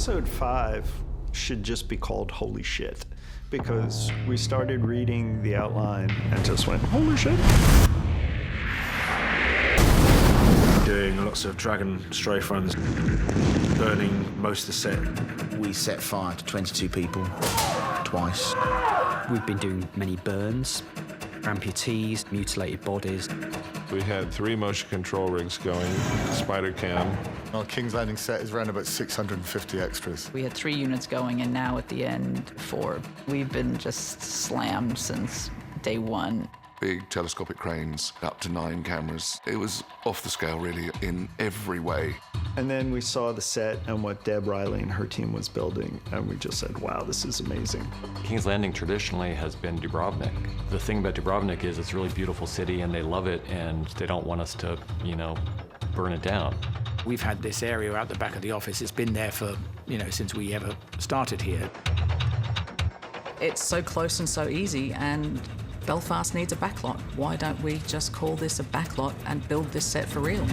episode 5 should just be called Holy Shit, because we started reading the outline and just went, holy shit. Doing lots of dragon strafe runs, burning most of the set. We set fire to 22 people, twice. We've been doing many burns, amputees, mutilated bodies. We had 3 motion control rigs going, spider cam. Our King's Landing set is around about 650 extras. We had 3 units going, and now at the end, 4. We've been just slammed since day 1. Big telescopic cranes, up to 9 cameras. It was off the scale, really, in every way. And then we saw the set and what Deb Riley and her team was building, and we just said, wow, this is amazing. King's Landing traditionally has been Dubrovnik. The thing about Dubrovnik is it's a really beautiful city, and they love it, and they don't want us to, burn it down. We've had this area out the back of the office. It's been there for, since we ever started here. It's so close and so easy, and Belfast needs a backlot. Why don't we just call this a backlot and build this set for real?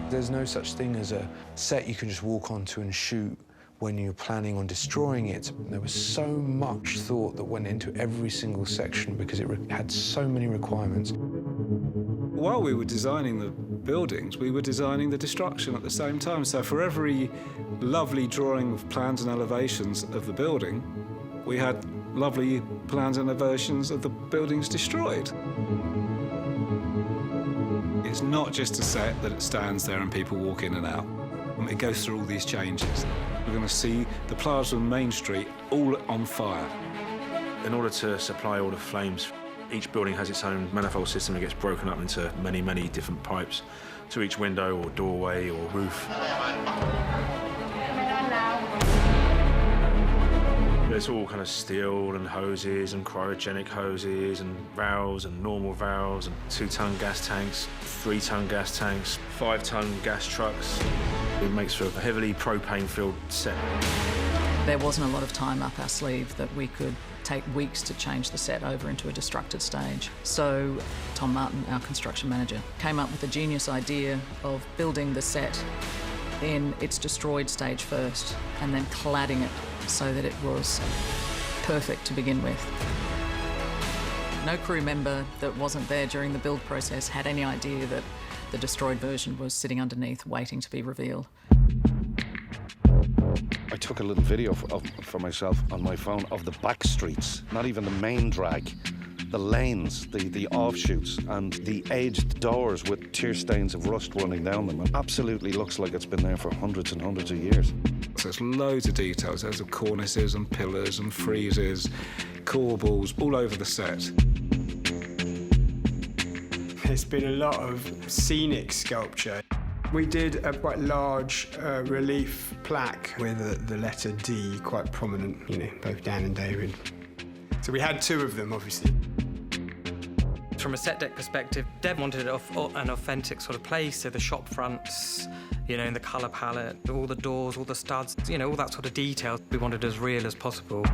There's no such thing as a set you can just walk onto and shoot when you're planning on destroying it. There was so much thought that went into every single section because it had so many requirements. While we were designing the buildings, we were designing the destruction at the same time. So for every lovely drawing of plans and elevations of the building, we had lovely plans and elevations of the buildings destroyed. It's not just a set that it stands there and people walk in and out. It goes through all these changes. We're going to see the plaza on Main Street all on fire. In order to supply all the flames, each building has its own manifold system that gets broken up into many, many different pipes to each window or doorway or roof. It's all kind of steel and hoses and cryogenic hoses and valves and normal valves and 2-ton gas tanks, 3-ton gas tanks, 5-ton gas trucks. It makes for a heavily propane-filled set. There wasn't a lot of time up our sleeve that we could take weeks to change the set over into a destructed stage. So Tom Martin, our construction manager, came up with a genius idea of building the set in its destroyed stage first and then cladding it so that it was perfect to begin with. No crew member that wasn't there during the build process had any idea that the destroyed version was sitting underneath waiting to be revealed. I took a little video for myself on my phone of the back streets, not even the main drag, the lanes, the offshoots, and the aged doors with tear stains of rust running down them. It absolutely looks like it's been there for hundreds and hundreds of years. So there's loads of details. There's cornices and pillars and friezes, corbels all over the set. There's been a lot of scenic sculpture. We did a quite large relief plaque with the letter D quite prominent, both Dan and David. So we had 2 of them, obviously. From a set deck perspective, Deb wanted an authentic sort of place, so the shop fronts, in the colour palette, all the doors, all the studs, all that sort of detail. We wanted as real as possible.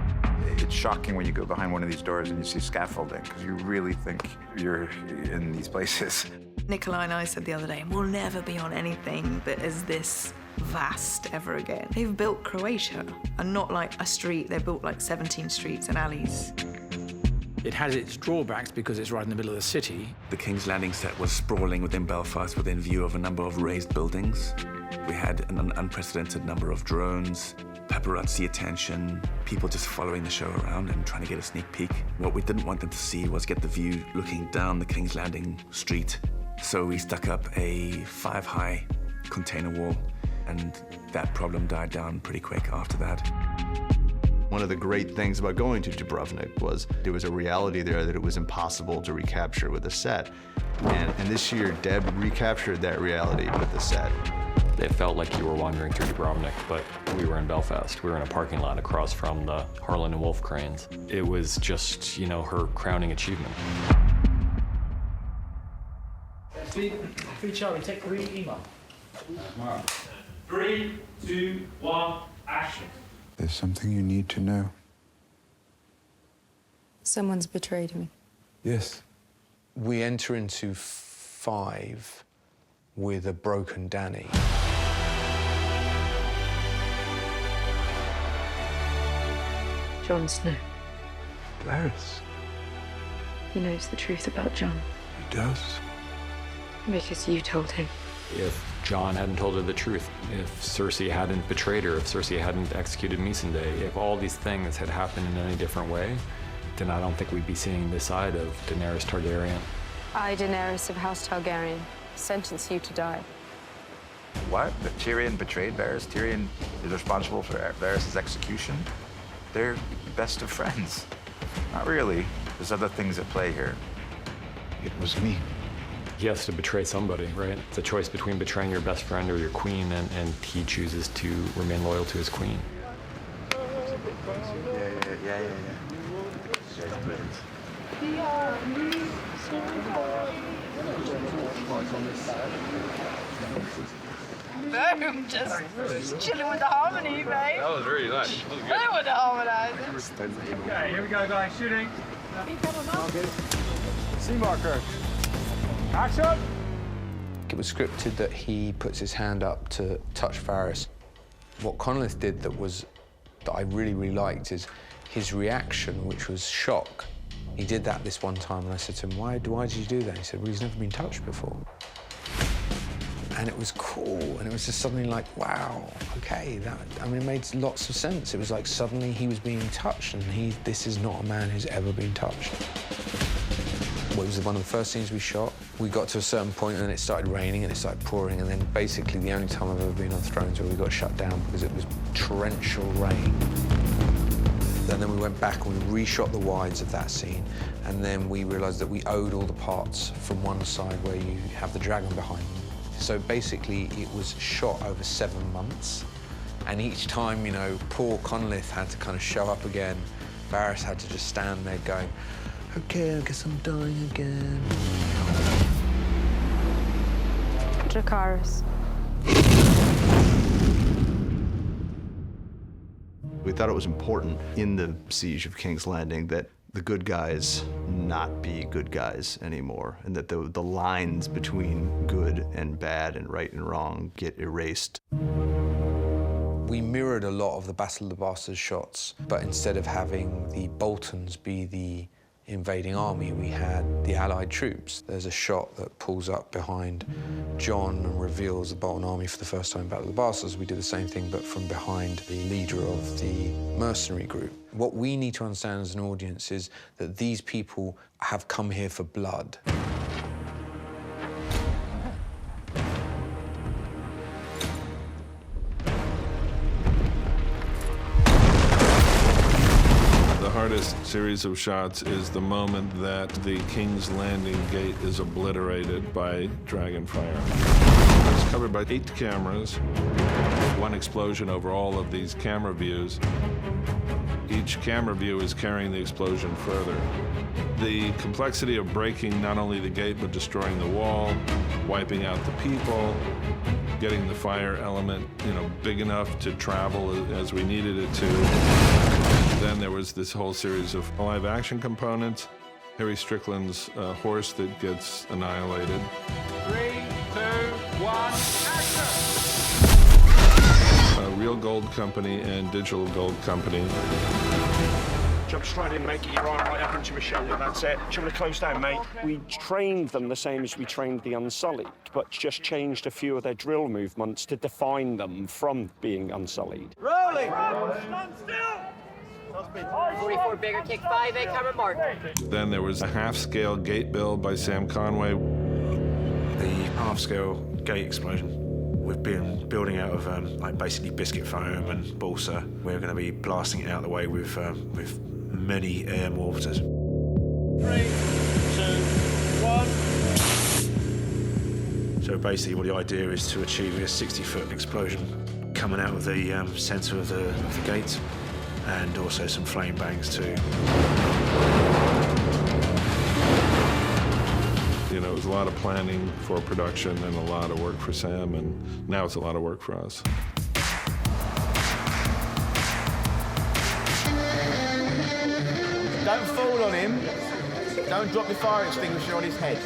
It's shocking when you go behind one of these doors and you see scaffolding, because you really think you're in these places. Nicola and I said the other day, we'll never be on anything that is this vast ever again. They've built Croatia, and not like a street, they built like 17 streets and alleys. It has its drawbacks because it's right in the middle of the city. The King's Landing set was sprawling within Belfast within view of a number of raised buildings. We had an unprecedented number of drones, paparazzi attention, people just following the show around and trying to get a sneak peek. What we didn't want them to see was get the view looking down the King's Landing street. So we stuck up a 5-high container wall, and that problem died down pretty quick after that. One of the great things about going to Dubrovnik was there was a reality there that it was impossible to recapture with a set. And this year, Deb recaptured that reality with the set. It felt like you were wandering through Dubrovnik, but we were in Belfast. We were in a parking lot across from the Harlan and Wolff cranes. It was just, her crowning achievement. Free Charlie, take the email. 3, 2, 1, action. There's something you need to know. Someone's betrayed me. Yes. We enter into 5 with a broken Danny. Jon Snow. Varys. He knows the truth about Jon. He does. Because you told him. If Jon hadn't told her the truth, if Cersei hadn't betrayed her, if Cersei hadn't executed Missandei, if all these things had happened in any different way, then I don't think we'd be seeing this side of Daenerys Targaryen. I, Daenerys of House Targaryen, sentence you to die. What? That Tyrion betrayed Varys? Tyrion is responsible for Varys' execution? They're best of friends. Not really. There's other things at play here. It was me. He has to betray somebody, right? It's a choice between betraying your best friend or your queen, and he chooses to remain loyal to his queen. Yeah. Boom, just chilling with the harmony, babe. That was very nice. That was good. They were the harmonizers. Okay, here we go, guys. Shooting. C marker. Action! It was scripted that he puts his hand up to touch Varys. What Connolith did that I really, really liked is his reaction, which was shock. He did that this one time, and I said to him, why did you do that? He said, well, he's never been touched before. And it was cool, and it was just suddenly like, wow, okay, it made lots of sense. It was like suddenly he was being touched, and this is not a man who's ever been touched. Well, it was one of the first scenes we shot. We got to a certain point, and then it started raining, and it started pouring, and then basically the only time I've ever been on Thrones where we got shut down because it was torrential rain. And then we went back and we reshot the wides of that scene, and then we realized that we owed all the parts from one side where you have the dragon behind you. So basically, it was shot over 7 months, and each time, poor Connolith had to kind of show up again. Varys had to just stand there going, okay, I guess I'm dying again. Dracarys. We thought it was important in the Siege of King's Landing that the good guys not be good guys anymore, and that the lines between good and bad and right and wrong get erased. We mirrored a lot of the Battle of the Bastards shots, but instead of having the Boltons be the invading army, we had the Allied troops. There's a shot that pulls up behind Jon and reveals the Bolton army for the first time in Battle of the Bastards. We did the same thing, but from behind the leader of the mercenary group. What we need to understand as an audience is that these people have come here for blood. The hardest series of shots is the moment that the King's Landing gate is obliterated by Dragonfire. It's covered by 8 cameras, one explosion over all of these camera views. Each camera view is carrying the explosion further. The complexity of breaking not only the gate, but destroying the wall, wiping out the people, getting the fire element, big enough to travel as we needed it to. Then there was this whole series of live action components. Harry Strickland's horse that gets annihilated. 3, 2, 1, action! Real Gold Company and Digital Gold Company. Jump straight in, mate. Get your arm right up into my shoulder. That's it. Shoulder close down, mate. We trained them the same as we trained the Unsullied, but just changed a few of their drill movements to define them from being Unsullied. Rolling! Stand still! 44 bigger, kick 5, 8 camera mark. Then there was a half-scale gate build by Sam Conway. The half-scale gate explosion. We've been building out of basically biscuit foam and balsa. We're going to be blasting it out of the way with many air mortars. 3, 2, 1. So basically, what the idea is to achieve a 60-foot explosion coming out of the centre of the gate, and also some flame bangs too. It was a lot of planning for production and a lot of work for Sam, and now it's a lot of work for us. Don't fall on him. Don't drop the fire extinguisher on his head.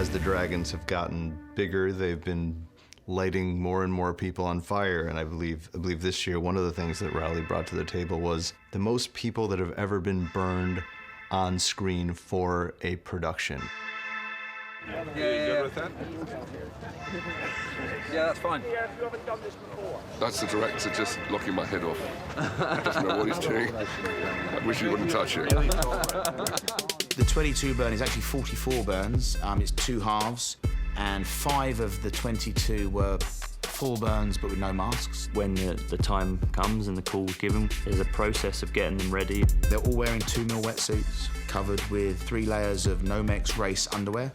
as the dragons have gotten bigger, they've been lighting more and more people on fire. And I believe this year, one of the things that Rowley brought to the table was the most people that have ever been burned on screen for a production. Yeah, you good with that? Yeah, that's fine. That's the director just locking my head off. He doesn't know what he's doing. I wish he wouldn't touch it. The 22 burn is actually 44 burns. It's 2 halves, and 5 of the 22 were full burns but with no masks. When the time comes and the call's given, there's a process of getting them ready. They're all wearing 2mm wetsuits, covered with 3 layers of Nomex race underwear,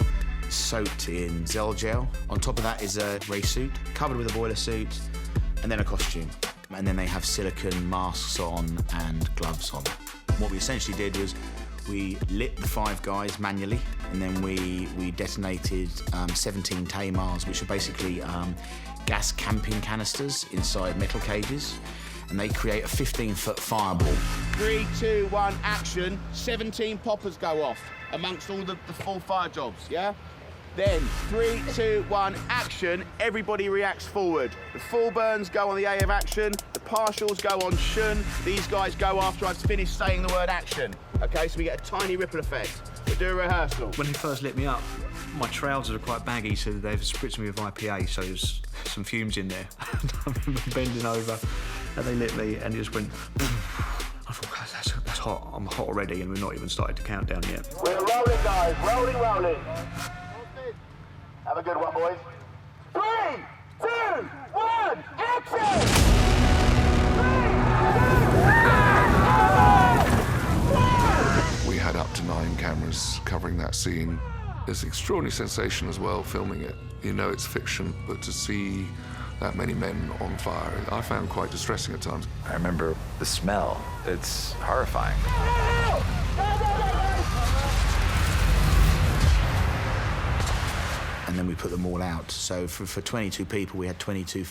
soaked in Zell gel. On top of that is a race suit, covered with a boiler suit, and then a costume. And then they have silicone masks on and gloves on. What we essentially did was we lit the 5 guys manually, and then we detonated 17 Tamars, which are basically gas camping canisters inside metal cages, and they create a 15-foot fireball. 3, 2, 1, action. 17 poppers go off amongst all the full fire jobs, yeah? Then 3, 2, 1, action. Everybody reacts forward. The full burns go on the A of action. The partials go on shun. These guys go after I've finished saying the word action. Okay, so we get a tiny ripple effect. We'll do a rehearsal. When he first lit me up, my trousers are quite baggy, so they've spritzed me with IPA, so there's some fumes in there. I remember bending over, and they lit me, and it just went. I thought, God, that's hot. I'm hot already, and we've not even started to count down yet. We're rolling, guys. Rolling, rolling. Have a good one, boys. 3, 2, 1, action! 3, 2, 1, We had up to 9 cameras covering that scene. It's an extraordinary sensation as well, filming it. You know it's fiction, but to see that many men on fire, I found quite distressing at times. I remember the smell. It's horrifying. And then we put them all out. So for 22 people, we had 22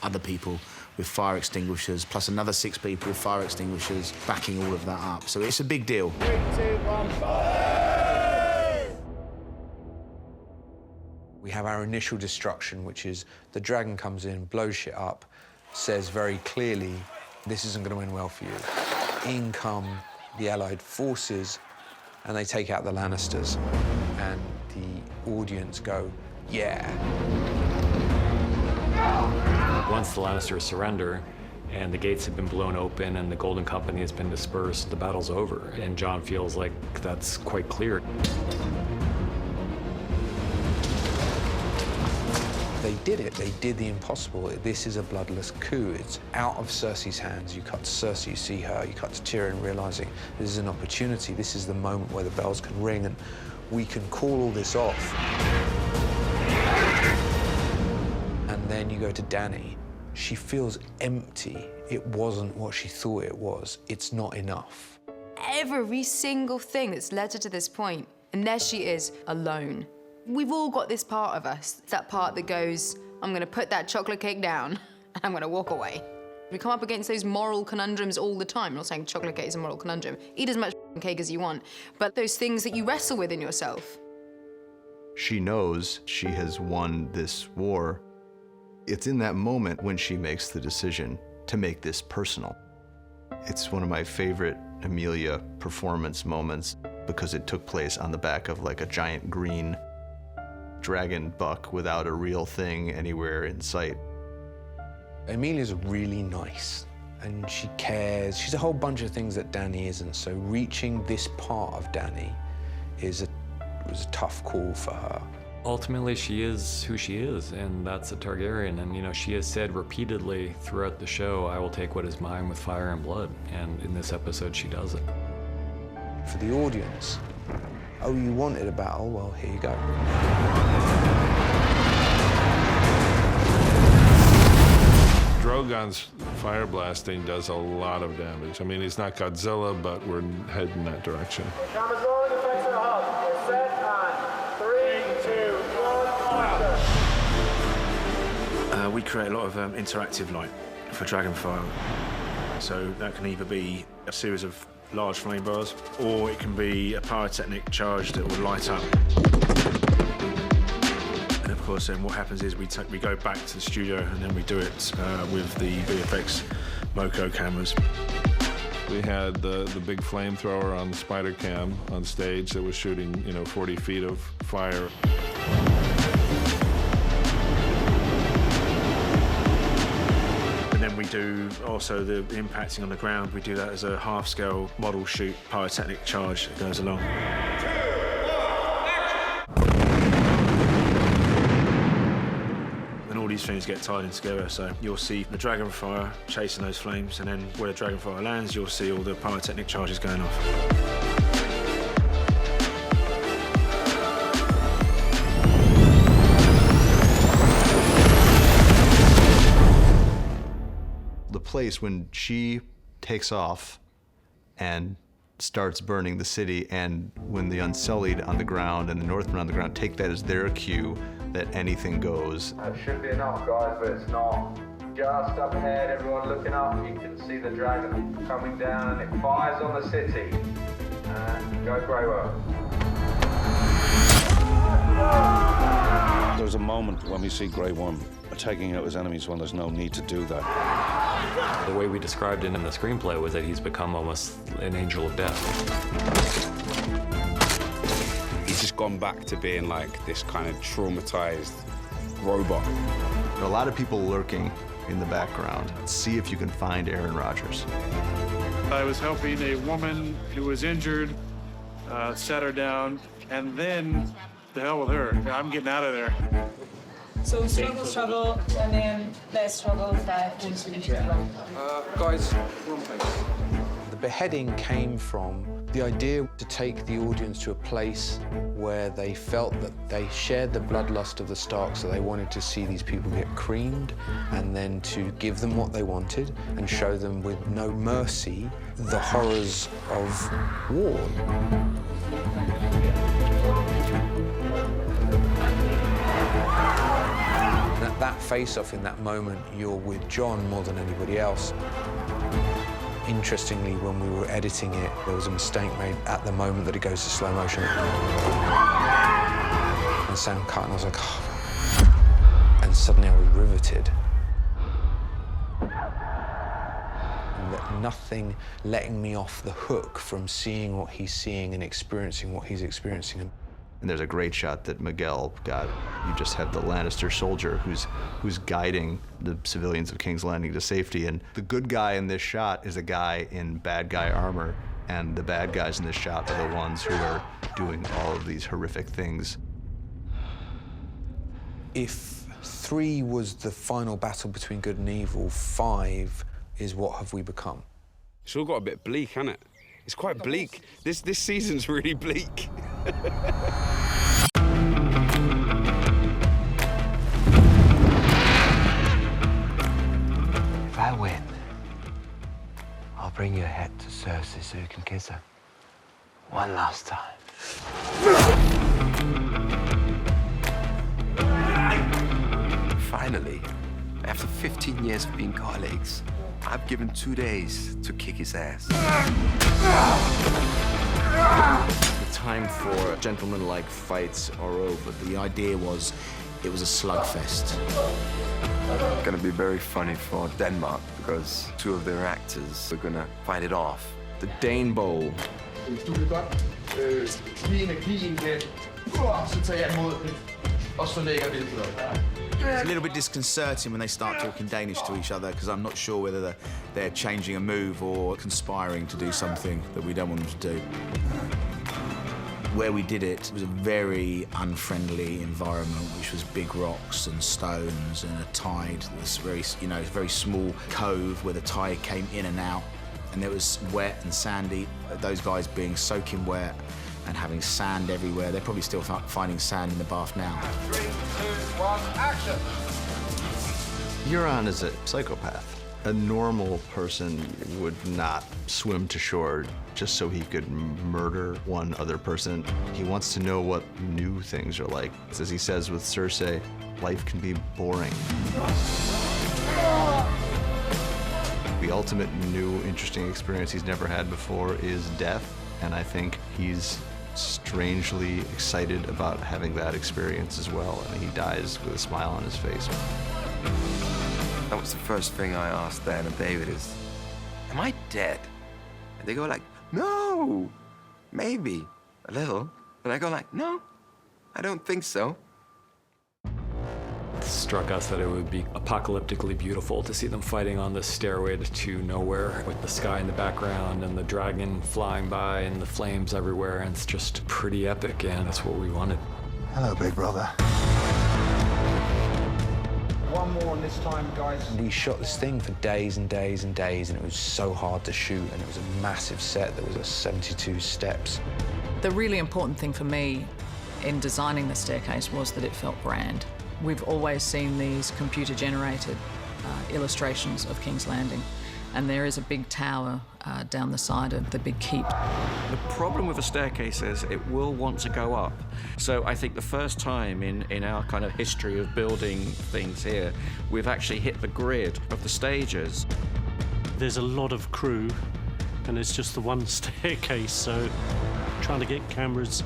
other people with fire extinguishers, plus another 6 people with fire extinguishers backing all of that up. So it's a big deal. 3, 2, 1, fire! We have our initial destruction, which is the dragon comes in, blows shit up, says very clearly, this isn't going to end well for you. In come the Allied forces, and they take out the Lannisters. And the audience go, yeah. Once the Lannisters surrender and the gates have been blown open and the Golden Company has been dispersed, the battle's over. And Jon feels like that's quite clear. They did it. They did the impossible. This is a bloodless coup. It's out of Cersei's hands. You cut to Cersei, you see her. You cut to Tyrion, realizing this is an opportunity. This is the moment where the bells can ring and we can call all this off. And then you go to Dany. She feels empty. It wasn't what she thought it was. It's not enough. Every single thing that's led her to this point, and there she is, alone. We've all got this part of us, that part that goes, I'm gonna put that chocolate cake down, and I'm gonna walk away. We come up against those moral conundrums all the time. I'm not saying chocolate cake is a moral conundrum. Eat as much cake as you want, but those things that you wrestle with in yourself. She knows she has won this war. It's in that moment when she makes the decision to make this personal. It's one of my favorite Emilia performance moments because it took place on the back of like a giant green dragon buck without a real thing anywhere in sight. Emilia's really nice and she cares. She's a whole bunch of things that Dany isn't. So reaching this part of Dany was a tough call for her. Ultimately, she is who she is, and that's a Targaryen. And, you know, she has said repeatedly throughout the show, I will take what is mine with fire and blood. And in this episode, she does it. For the audience, oh, you wanted a battle? Well, here you go. Drogon's fire blasting does a lot of damage. I mean, he's not Godzilla, but we're heading in that direction. Cameras rolling, effects are hot. We're set on 3, 2, 1, fire. We create a lot of interactive light for Dragonfire. So that can either be a series of large flame bars, or it can be a pyrotechnic charge that will light up. course, then what happens is we go back to the studio and then we do it with the VFX Moco cameras. We had the big flamethrower on the spider cam on stage that was shooting, 40 feet of fire. And then we do also the impacting on the ground. We do that as a half-scale model shoot, pyrotechnic charge that goes along. And all these things get tied in together, so you'll see the dragonfire chasing those flames, and then where the dragonfire lands, you'll see all the pyrotechnic charges going off. The place when she takes off and starts burning the city, and when the Unsullied on the ground and the Northmen on the ground take that as their cue that anything goes. That should be enough, guys, but it's not. Just up ahead, everyone looking up, you can see the dragon coming down, and it fires on the city. And go Grey Worm. There's a moment when we see Grey Worm taking out his enemies when there's no need to do that. The way we described it in the screenplay was that he's become almost an angel of death. He's just gone back to being like this kind of traumatized robot. There are a lot of people lurking in the background. See if you can find Aaron Rodgers. I was helping a woman who was injured, sat her down, and then the hell with her. I'm getting out of there. So struggle, and then less struggle, Guys, wrong place. The beheading came from the idea to take the audience to a place where they felt that they shared the bloodlust of the Starks, so they wanted to see these people get creamed, and then to give them what they wanted and show them with no mercy the horrors of war. That face-off in that moment, you're with John more than anybody else. Interestingly, when we were editing it, there was a mistake made at the moment that it goes to slow motion. And sound cut, and I was like, oh. And suddenly I was riveted. And that nothing letting me off the hook from seeing what he's seeing and experiencing what he's experiencing. And there's a great shot that Miguel got. You just have the Lannister soldier who's guiding the civilians of King's Landing to safety. And the good guy in this shot is a guy in bad guy armor. And the bad guys in this shot are the ones who are doing all of these horrific things. If 3 was the final battle between good and evil, 5 is what have we become? It's all got a bit bleak, hasn't it? It's quite bleak. This season's really bleak. If I win, I'll bring your head to Cersei so you can kiss her. One last time. Finally, after 15 years of being colleagues, I've given 2 days to kick his ass. The time for gentlemanlike fights are over. The idea was it was a slugfest. It's gonna be very funny for Denmark because 2 of their actors are gonna fight it off. The Dane Bowl. It's a little bit disconcerting when they start talking Danish to each other because I'm not sure whether they're changing a move or conspiring to do something that we don't want them to do. Where we did it was a very unfriendly environment, which was big rocks and stones and a tide. This very, very small cove where the tide came in and out, and it was wet and sandy. Those guys being soaking wet and having sand everywhere. They're probably still finding sand in the bath now. 3, 2, 1, action! Euron is a psychopath. A normal person would not swim to shore just so he could murder one other person. He wants to know what new things are like. As he says with Cersei, life can be boring. The ultimate new, interesting experience he's never had before is death, and I think he's strangely excited about having that experience as well, and he dies with a smile on his face. That was the first thing I asked Dan and David is, am I dead? And they go like, no, maybe a little. And I go like, no, I don't think so. It struck us that it would be apocalyptically beautiful to see them fighting on the stairway to nowhere with the sky in the background and the dragon flying by and the flames everywhere, and it's just pretty epic, and that's what we wanted. Hello, big brother. One more on this time, guys. We shot this thing for days and days and days, and it was so hard to shoot, and it was a massive set. There was a 72 steps. The really important thing for me in designing the staircase was that it felt grand. We've always seen these computer-generated illustrations of King's Landing, and there is a big tower down the side of the big keep. The problem with a staircase is it will want to go up. So I think the first time in our kind of history of building things here, we've actually hit the grid of the stages. There's a lot of crew, and it's just the one staircase, so trying to get cameras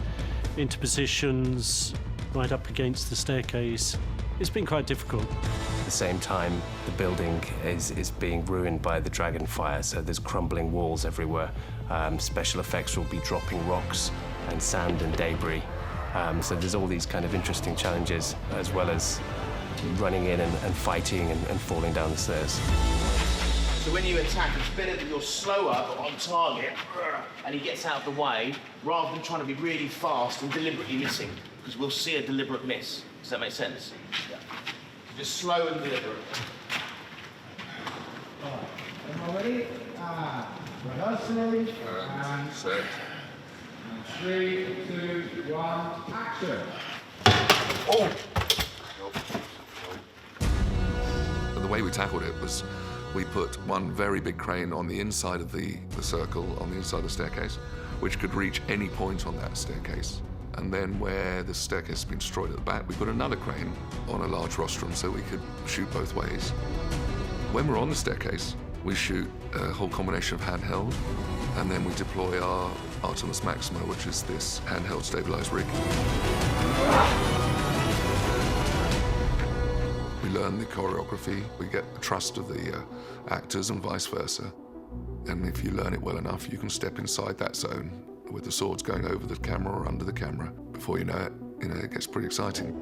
into positions right up against the staircase, it's been quite difficult. At the same time, the building is being ruined by the dragon fire, so there's crumbling walls everywhere. Special effects will be dropping rocks and sand and debris. So there's all these kind of interesting challenges, as well as running in and fighting and falling down the stairs. So when you attack, it's better that you're slower but on target, and he gets out of the way, rather than trying to be really fast and deliberately missing, because we'll see a deliberate miss. Does that make sense? Yeah. Just slow and deliberate. All right. Am I ready? Rehearsing. And set. 3, 2, 1, action. Oh! The way we tackled it was we put one very big crane on the inside of the circle, on the inside of the staircase, which could reach any point on that staircase. And then where the staircase has been destroyed at the back, we put another crane on a large rostrum so we could shoot both ways. When we're on the staircase, we shoot a whole combination of handheld, and then we deploy our Artemis Maxima, which is this handheld stabilized rig. We learn the choreography, we get the trust of the actors and vice versa. And if you learn it well enough, you can step inside that zone with the swords going over the camera or under the camera. Before you know, it gets pretty exciting.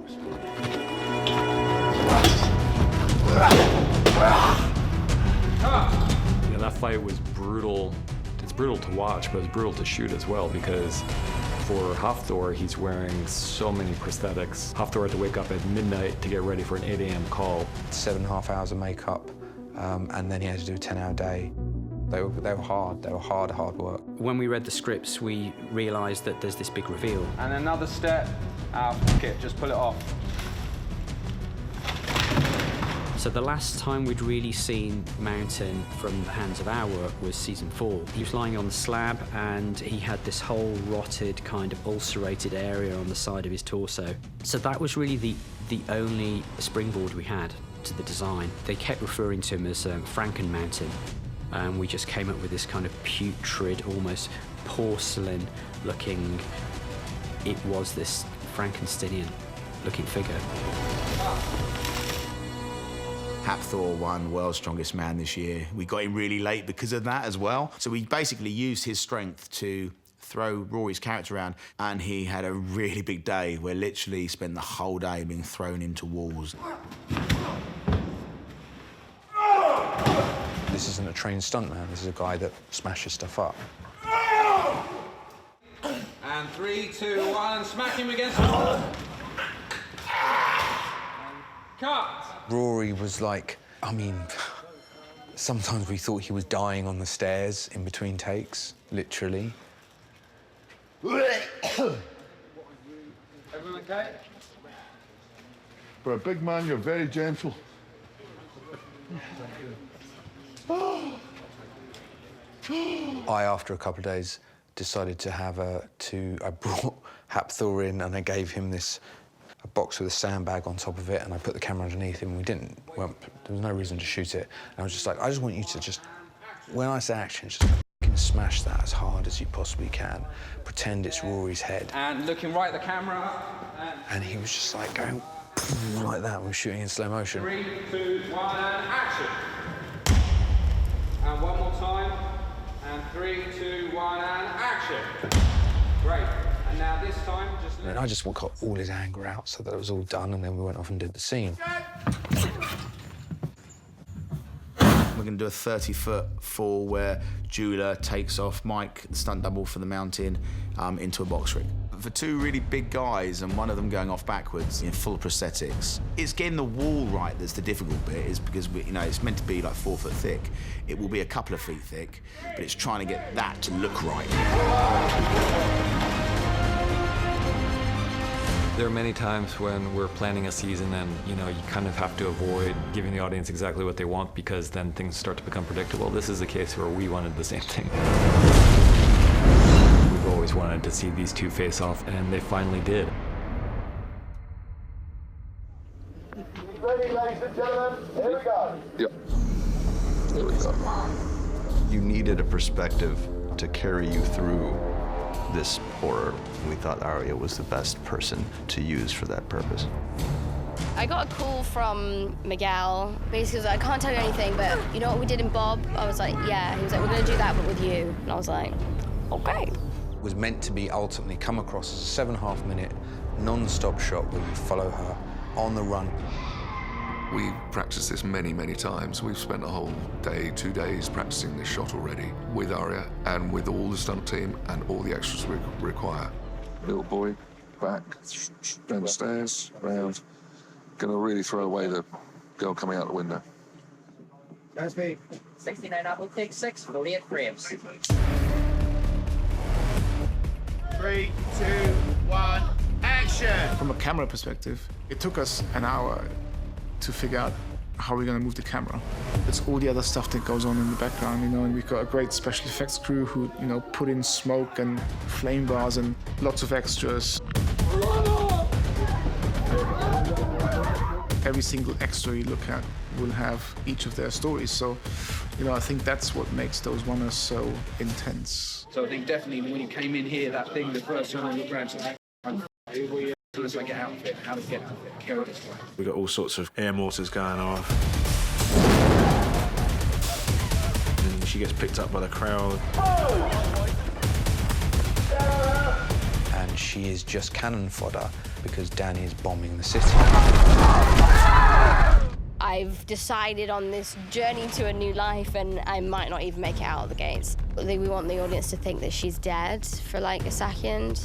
Yeah, that fight was brutal. It's brutal to watch, but it's brutal to shoot as well, because for Hafthor, he's wearing so many prosthetics. Hafthor had to wake up at midnight to get ready for an 8 a.m. call. 7.5 hours of makeup, and then he had to do a 10-hour day. They were hard. They were hard work. When we read the scripts, we realised that there's this big reveal. And another step, out, kit, just pull it off. So the last time we'd really seen Mountain from the hands of our work was season 4. He was lying on the slab and he had this whole rotted, kind of ulcerated area on the side of his torso. So that was really the only springboard we had to the design. They kept referring to him as Franken Mountain. And we just came up with this kind of putrid, almost porcelain-looking, it was this Frankensteinian-looking figure. Hafthor won World's Strongest Man this year. We got him really late because of that as well. So we basically used his strength to throw Rory's character around, and he had a really big day where literally he spent the whole day being thrown into walls. This isn't a trained stuntman. This is a guy that smashes stuff up. And 3, 2, 1, smack him against the wall. Cut. Rory was like, I mean, sometimes we thought he was dying on the stairs in between takes, literally. Everyone okay? For a big man, you're very gentle. I, after a couple of days, decided to have I brought Hafthor in and I gave him a box with a sandbag on top of it, and I put the camera underneath him. There was no reason to shoot it. And I was just like, I just want you to when I say action, just can smash that as hard as you possibly can. Pretend it's Rory's head. And looking right at the camera. And he was just like going like that when we were shooting in slow motion. 3, 2, 1, and action. And one more time. And 3, 2, 1, and action. Great. And now this time, just... And I just got all his anger out so that it was all done, and then we went off and did the scene. We're going to do a 30-foot fall where Julia takes off Mike, the stunt double for the mountain, into a box ring. For two really big guys and one of them going off backwards in full prosthetics, it's getting the wall right that's the difficult bit, is because it's meant to be like 4 foot thick. It will be a couple of feet thick, but it's trying to get that to look right. There are many times when we're planning a season and, you kind of have to avoid giving the audience exactly what they want because then things start to become predictable. This is a case where we wanted the same thing. We've always wanted to see these two face off, and they finally did. Ready, ladies and gentlemen? Here we go. Yep. Here we go. You needed a perspective to carry you through this horror. We thought Aria was the best person to use for that purpose. I got a call from Miguel. Basically, he was like, I can't tell you anything, but you know what we did in Bob? I was like, yeah. He was like, we're going to do that, but with you. And I was like, okay. It was meant to be ultimately come across as a 7.5-minute non-stop shot where you follow her on the run. We've practiced this many, many times. We've spent a whole day, 2 days practicing this shot already with Aria and with all the stunt team and all the extras we require. Little boy, back, down the stairs, round. Gonna really throw away the girl coming out the window. That's me. 69 Apple, take 6, 48 frames. 3, 2, 1, action! From a camera perspective, it took us an hour to figure out how we're going to move the camera. It's all the other stuff that goes on in the background, and we've got a great special effects crew who, put in smoke and flame bars and lots of extras. Every single extra you look at will have each of their stories, so, I think that's what makes those runners so intense. So I think definitely when you came in here, that thing, the first time I looked around, so it's like an outfit, how to get characters. We got all sorts of air mortars going off. And she gets picked up by the crowd. And she is just cannon fodder because Danny is bombing the city. I've decided on this journey to a new life, and I might not even make it out of the gates. We want the audience to think that she's dead for like a second,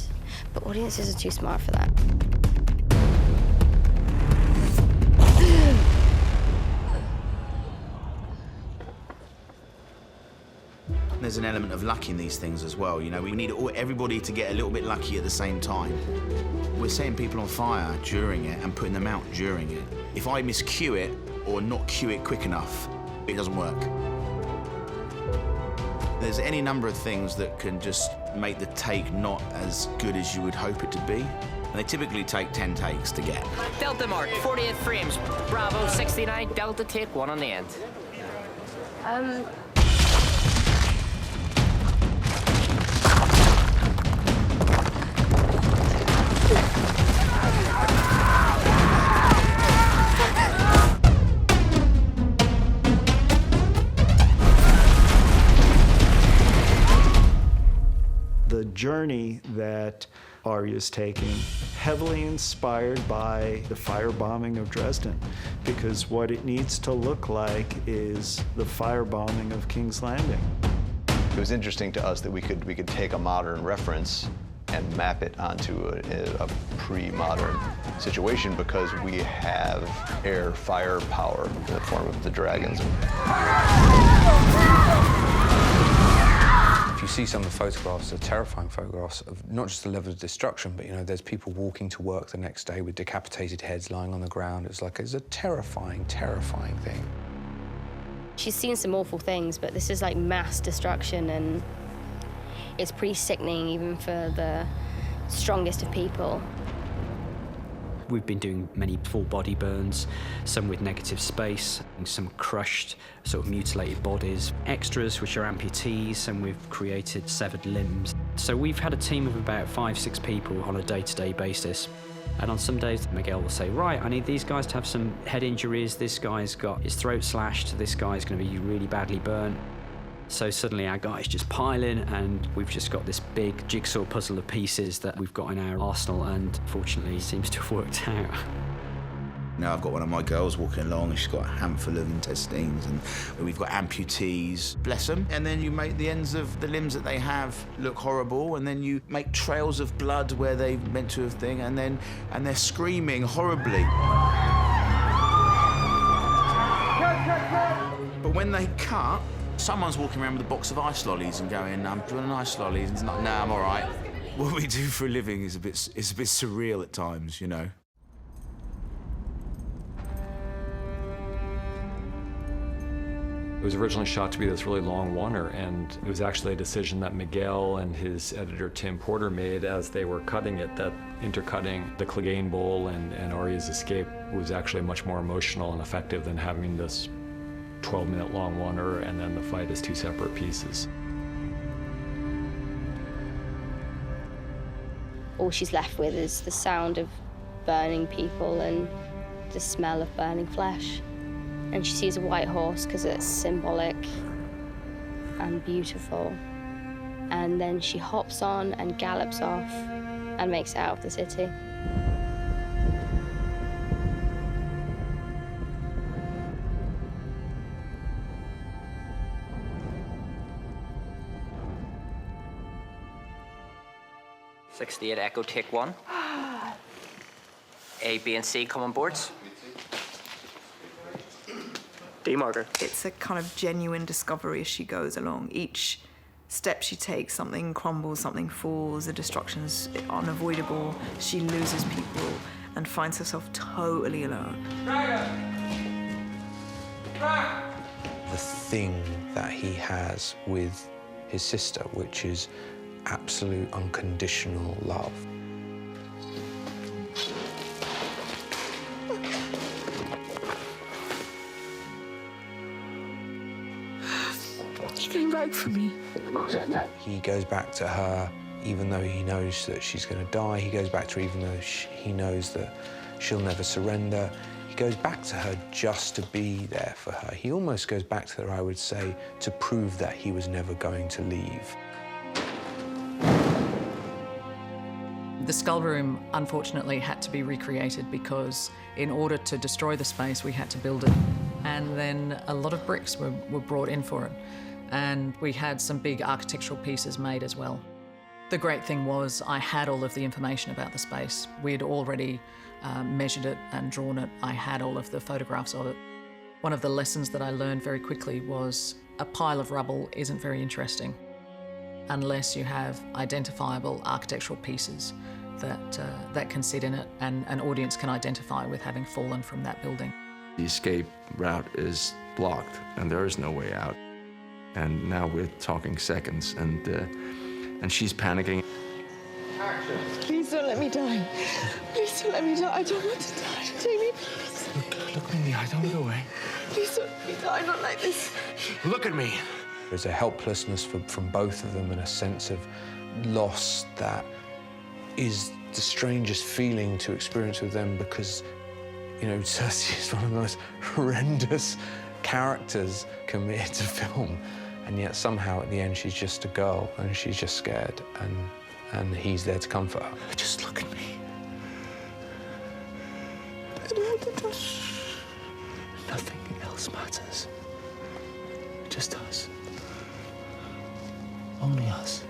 but audiences are too smart for that. There's an element of luck in these things as well. We need everybody to get a little bit lucky at the same time. We're setting people on fire during it and putting them out during it. If I miscue it or not cue it quick enough, it doesn't work. There's any number of things that can just make the take not as good as you would hope it to be. And they typically take 10 takes to get. Delta mark, 48 frames. Bravo, 69, Delta, take 1 on the end. The journey that Aria's taking, heavily inspired by the firebombing of Dresden, because what it needs to look like is the firebombing of King's Landing. It was interesting to us that we could take a modern reference and map it onto a pre-modern situation because we have air firepower in the form of the dragons. If you see some of the photographs, the terrifying photographs of not just the level of destruction, but there's people walking to work the next day with decapitated heads lying on the ground. It's a terrifying, terrifying thing. She's seen some awful things, but this is like mass destruction, and it's pretty sickening even for the strongest of people. We've been doing many full body burns, some with negative space, some crushed, sort of mutilated bodies, extras which are amputees, and we've created severed limbs. So we've had a team of about 5-6 people on a day-to-day basis. And on some days, Miguel will say, right, I need these guys to have some head injuries, this guy's got his throat slashed, this guy's going to be really badly burnt. So suddenly our guys just pile in, and we've just got this big jigsaw puzzle of pieces that we've got in our arsenal, and fortunately it seems to have worked out. Now I've got one of my girls walking along and she's got a handful of intestines, and we've got amputees, bless them. And then you make the ends of the limbs that they have look horrible, and then you make trails of blood where they meant to have thing, and they're screaming horribly. But when they cut, someone's walking around with a box of ice lollies and going, do you want an ice lolly? And it's like, nah, I'm all right. What we do for a living is a bit surreal at times, you know. It was originally shot to be this really long oneer, and it was actually a decision that Miguel and his editor Tim Porter made as they were cutting it, that intercutting the Clegane Bowl and Arya's escape was actually much more emotional and effective than having this 12-minute long oneer and then the fight as two separate pieces. All she's left with is the sound of burning people and the smell of burning flesh. And she sees a white horse because it's symbolic and beautiful. And then she hops on and gallops off and makes it out of the city. '68 Echo, take 1. A, B, and C come on boards. D marker. It's a kind of genuine discovery as she goes along. Each step she takes, something crumbles, something falls, the destruction's unavoidable. She loses people and finds herself totally alone. The thing that he has with his sister, which is absolute unconditional love. He came back for me. He goes back to her even though he knows that she's going to die. He goes back to her even though he knows that she'll never surrender. He goes back to her just to be there for her. He almost goes back to her, I would say, to prove that he was never going to leave. The skull room, unfortunately, had to be recreated because in order to destroy the space, we had to build it. And then a lot of bricks were brought in for it. And we had some big architectural pieces made as well. The great thing was I had all of the information about the space. We had already measured it and drawn it. I had all of the photographs of it. One of the lessons that I learned very quickly was a pile of rubble isn't very interesting unless you have identifiable architectural pieces that can sit in it and an audience can identify with having fallen from that building. The escape route is blocked and there is no way out. And now we're talking seconds, and she's panicking. Action. Please don't let me die. Please don't let me die. I don't want to die. Jamie, please. Look me in the eye, don't go away. Please don't let me die, not like this. Look at me. There's a helplessness from both of them and a sense of loss that is the strangest feeling to experience with them because, you know, Cersei is one of the most horrendous characters committed to film, and yet somehow at the end she's just a girl and she's just scared, and he's there to comfort her. Just look at me. I don't want to die. Nothing else matters. Just us. Only us.